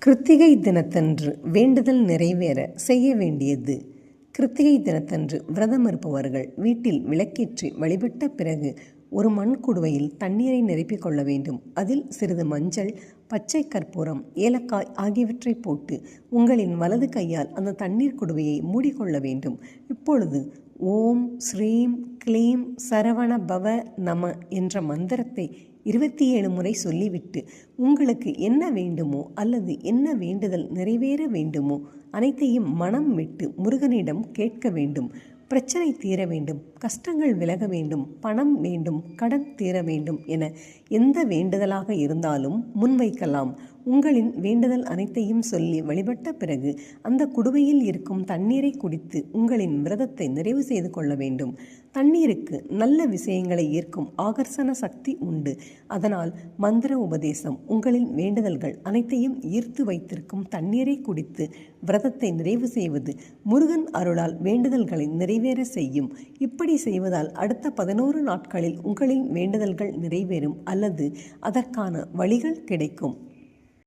கிருத்திகை தினத்தன்று வேண்டுதல் நிறைவேற செய்ய வேண்டியது. கிருத்திகை தினத்தன்று விரதம் இருப்பவர்கள் வீட்டில் விளக்கேற்றி வழிபட்ட பிறகு ஒரு மண் குடுவையில் தண்ணீரை நிரப்பிக் கொள்ள வேண்டும். அதில் சிறிது மஞ்சள், பச்சை கற்பூரம், ஏலக்காய் ஆகியவற்றை போட்டு உங்களின் வலது கையால் அந்த தண்ணீர் குடுவையை மூடிக்கொள்ள வேண்டும். இப்பொழுது ஓம் ஸ்ரீம் க்ளீம் சரவண பவ நம என்ற மந்திரத்தை 27 முறை சொல்லிவிட்டு உங்களுக்கு என்ன வேண்டுமோ அல்லது என்ன வேண்டுதல் நிறைவேற வேண்டுமோ அனைத்தையும் மனம் விட்டு முருகனிடம் கேட்க வேண்டும். பிரச்சனை தீர வேண்டும், கஷ்டங்கள் விலக வேண்டும், பணம் வேண்டும், கடன் தீர வேண்டும் என எந்த வேண்டுதலாக இருந்தாலும் முன்வைக்கலாம். உங்களின் வேண்டுதல் அனைத்தையும் சொல்லி வழிபட்ட பிறகு அந்த குடுவையில் இருக்கும் தண்ணீரை குடித்து உங்களின் விரதத்தை நிறைவு செய்து கொள்ள வேண்டும். தண்ணீருக்கு நல்ல விஷயங்களை ஈர்க்கும் ஆகர்ஷண சக்தி உண்டு. அதனால் மந்திர உபதேசம் உங்களின் வேண்டுதல்கள் அனைத்தையும் ஈர்த்து வைத்திருக்கும் தண்ணீரை குடித்து விரதத்தை நிறைவு செய்வது முருகன் அருளால் வேண்டுதல்களை நிறைவேற செய்யும். இப்படி செய்வதால் அடுத்த 11 நாட்களில் உங்களின் வேண்டுதல்கள் நிறைவேறும் அல்லது அதற்கான வழிகள் கிடைக்கும்.